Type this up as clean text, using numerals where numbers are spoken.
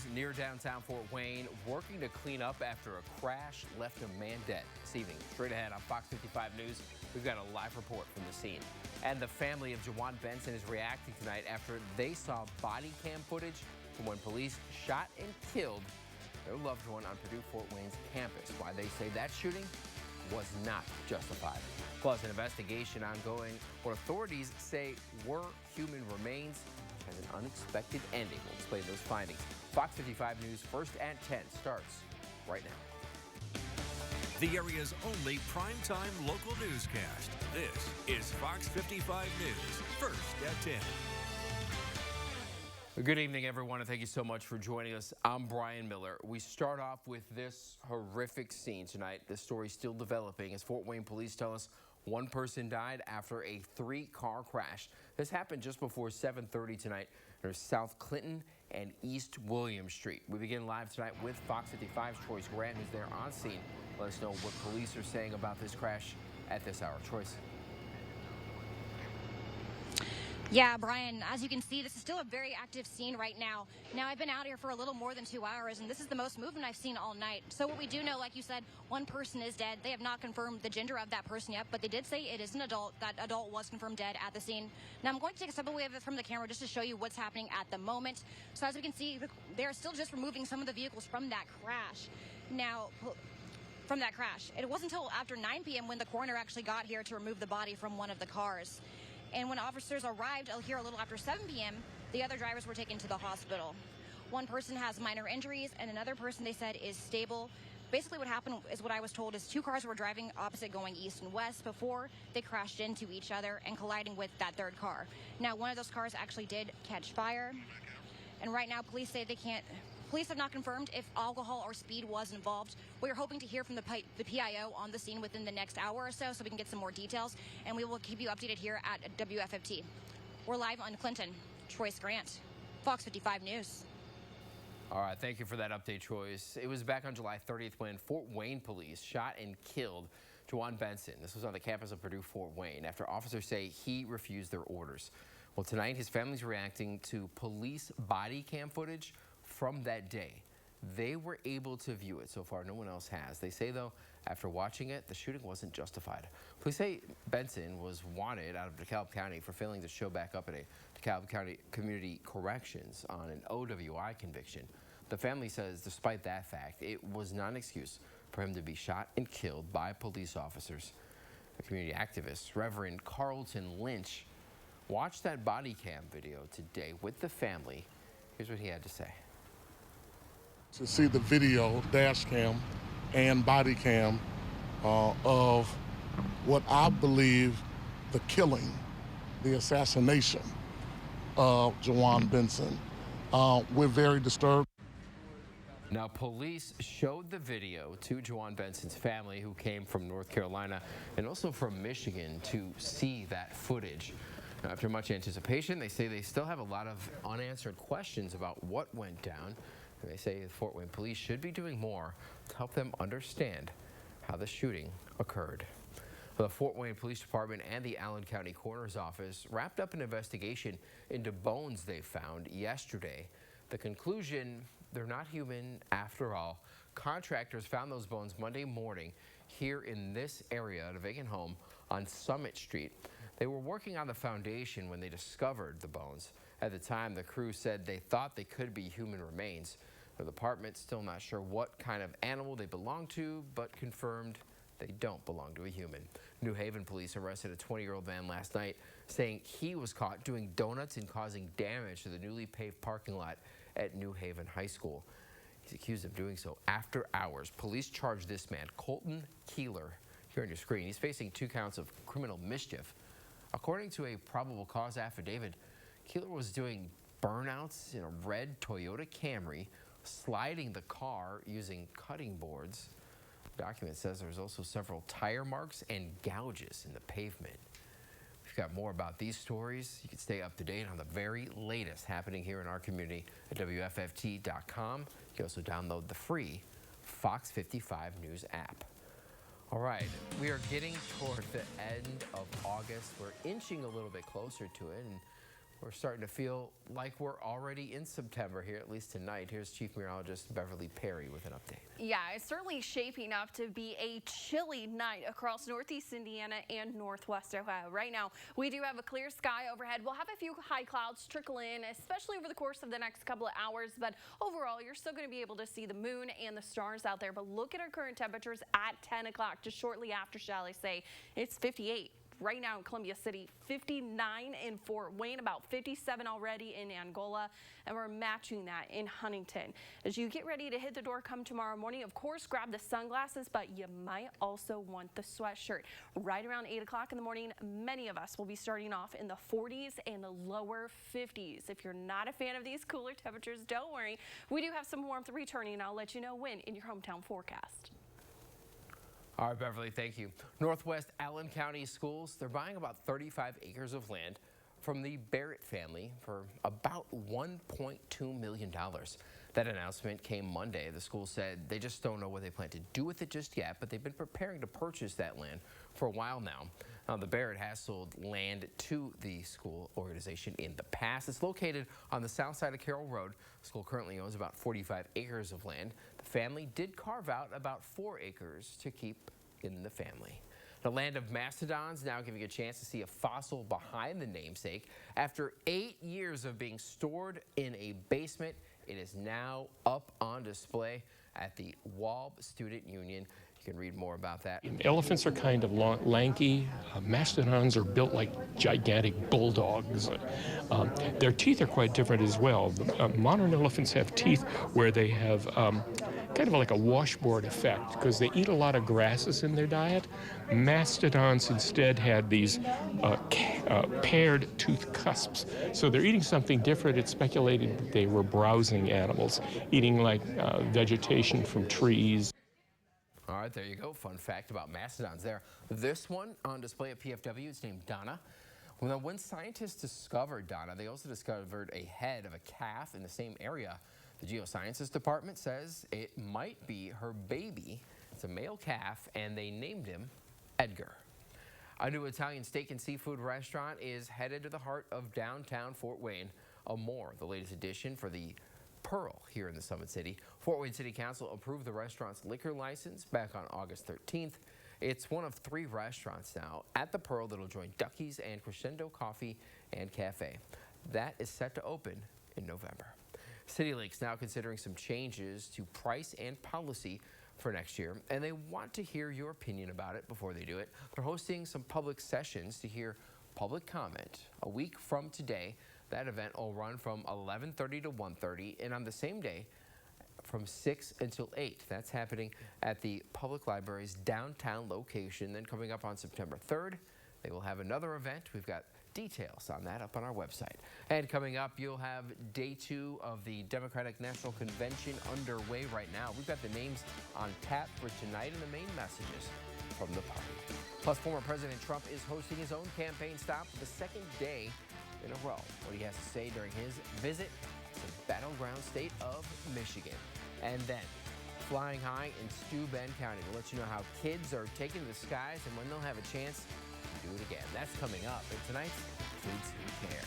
crews near downtown Fort Wayne working to clean up after a crash left a man dead. This evening, straight ahead on Fox 55 News, we've got a live report from the scene. And the family of Jawan Benson is reacting tonight after they saw body cam footage from when police shot and killed their loved one on Purdue Fort Wayne's campus. Why they say that shooting was not justified. Plus, an investigation ongoing what authorities say were human remains has an unexpected ending. We'll explain those findings. Fox 55 News first at 10 starts right now. The area's only primetime local newscast. This is Fox 55 News, first at 10. Good evening, everyone, and thank you so much for joining us. I'm Brian Miller. We start off with this horrific scene tonight. The story's still developing as Fort Wayne police tell us one person died after a 3-car crash. This happened just before 7:30 tonight near South Clinton and East William Street. We begin live tonight with Fox 55's Troyce Grant, who's there on scene. Let us know what police are saying about this crash at this hour. Troyce. Yeah, Brian, as you can see, this is still a very active scene right now. Now, I've been out here for a little more than 2 hours, and this is the most movement I've seen all night. So what we do know, like you said, one person is dead. They have not confirmed the gender of that person yet, but they did say it is an adult. That adult was confirmed dead at the scene. Now, I'm going to take a step away from the camera just to show you what's happening at the moment. So as we can see, they're still just removing some of the vehicles from that crash. Now, it wasn't until after 9 p.m. when the coroner actually got here to remove the body from one of the cars. And when officers arrived here a little after 7 p.m., the other drivers were taken to the hospital. One person has minor injuries, and another person, they said, is stable. Basically what happened is what I was told is 2 cars were driving opposite going east and west before they crashed into each other and colliding with that 3rd car. Now, one of those cars actually did catch fire. And right now, police say police have not confirmed if alcohol or speed was involved. We're hoping to hear from the PIO on the scene within the next hour or so we can get some more details, and we will keep you updated here at WFFT. We're live on Clinton. Troyce Grant, Fox 55 News. All right, thank you for that update, Troyce. It was back on July 30th when Fort Wayne police shot and killed Jawan Benson. This was on the campus of Purdue Fort Wayne after officers say he refused their orders. Well, tonight his family's reacting to police body cam footage from that day. They were able to view it. So far, no one else has. They say, though, after watching it, the shooting wasn't justified. Police say Benson was wanted out of DeKalb County for failing to show back up at a DeKalb County Community Corrections on an OWI conviction. The family says, despite that fact, it was not an excuse for him to be shot and killed by police officers. A community activist, Reverend Carlton Lynch, watched that body cam video today with the family. Here's what he had to say. To see the video, dash cam and body cam of what I believe the killing, the assassination of Jawan Benson. We're very disturbed. Now, police showed the video to Jawan Benson's family, who came from North Carolina and also from Michigan, to see that footage. Now, after much anticipation, they say they still have a lot of unanswered questions about what went down. And they say the Fort Wayne police should be doing more to help them understand how the shooting occurred. The Fort Wayne Police Department and the Allen County Coroner's Office wrapped up an investigation into bones they found yesterday. The conclusion, they're not human after all. Contractors found those bones Monday morning here in this area at a vacant home on Summit Street. They were working on the foundation when they discovered the bones. At the time, the crew said they thought they could be human remains. The department's still not sure what kind of animal they belong to, but confirmed they don't belong to a human. New Haven police arrested a 20-year-old man last night, saying he was caught doing donuts and causing damage to the newly paved parking lot at New Haven High School. He's accused of doing so after hours. Police charged this man, Colton Keeler, here on your screen. He's facing 2 counts of criminal mischief. According to a probable cause affidavit, Keeler was doing burnouts in a red Toyota Camry, sliding the car using cutting boards. The document says there's also several tire marks and gouges in the pavement. If you've got more about these stories, you can stay up to date on the very latest happening here in our community at WFFT.com. You can also download the free Fox 55 News app. All right, we are getting toward the end of August. We're inching a little bit closer to it, and We're starting to feel like we're already in September here, at least tonight. Here's Chief Meteorologist Beverly Perry with an update. Yeah, it's certainly shaping up to be a chilly night across northeast Indiana and northwest Ohio. Right now, we do have a clear sky overhead. We'll have a few high clouds trickle in, especially over the course of the next couple of hours. But overall, you're still going to be able to see the moon and the stars out there. But look at our current temperatures at 10 o'clock, just shortly after, shall I say. It's 58. Right now in Columbia City, 59 in Fort Wayne, about 57 already in Angola, and we're matching that in Huntington. As you get ready to hit the door come tomorrow morning, of course, grab the sunglasses, but you might also want the sweatshirt. Right around 8 o'clock in the morning, many of us will be starting off in the 40s and the lower 50s. If you're not a fan of these cooler temperatures, don't worry. We do have some warmth returning, and I'll let you know when in your hometown forecast. All right, Beverly, thank you. Northwest Allen County Schools, they're buying about 35 acres of land from the Barrett family for about $1.2 million. That announcement came Monday. The school said they just don't know what they plan to do with it just yet, but they've been preparing to purchase that land for a while now. The Barrett has sold land to the school organization in the past. It's located on the south side of Carroll Road. The school currently owns about 45 acres of land. The family did carve out about 4 acres to keep in the family. The land of mastodons now giving a chance to see a fossil behind the namesake. After 8 years of being stored in a basement, it is now up on display at the Walb Student Union. You can read more about that. Elephants are kind of lanky. Mastodons are built like gigantic bulldogs. Their teeth are quite different as well. Modern elephants have teeth where they have kind of like a washboard effect because they eat a lot of grasses in their diet. Mastodons instead had these paired tooth cusps. So they're eating something different. It's speculated that they were browsing animals, eating like vegetation from trees. All right, there you go. Fun fact about mastodons there. This one on display at PFW is named Donna. Well, when scientists discovered Donna, they also discovered a head of a calf in the same area. The Geosciences Department says it might be her baby. It's a male calf, and they named him Edgar. A new Italian steak and seafood restaurant is headed to the heart of downtown Fort Wayne. Amore, the latest addition for the Pearl here in the Summit City. Fort Wayne City Council approved the restaurant's liquor license back on August 13th. It's one of 3 restaurants now at the Pearl that'll join Ducky's and Crescendo Coffee and Cafe. That is set to open in November. CityLink's now considering some changes to price and policy for next year, and they want to hear your opinion about it before they do it. They're hosting some public sessions to hear public comment a week from today. That event will run from 11:30 to 1:30, and on the same day from 6 until 8. That's happening at the Public Library's downtown location. Then coming up on September 3rd, they will have another event. We've got details on that up on our website. And coming up, you'll have day 2 of the Democratic National Convention underway right now. We've got the names on tap for tonight and the main messages from the party. Plus, former President Trump is hosting his own campaign stop for the 2nd day in a row. What he has to say during his visit to the battleground state of Michigan. And then, flying high in Steuben County. We'll let you know how kids are taking to the skies and when they'll have a chance to do it again. That's coming up in tonight's Foods Who Care.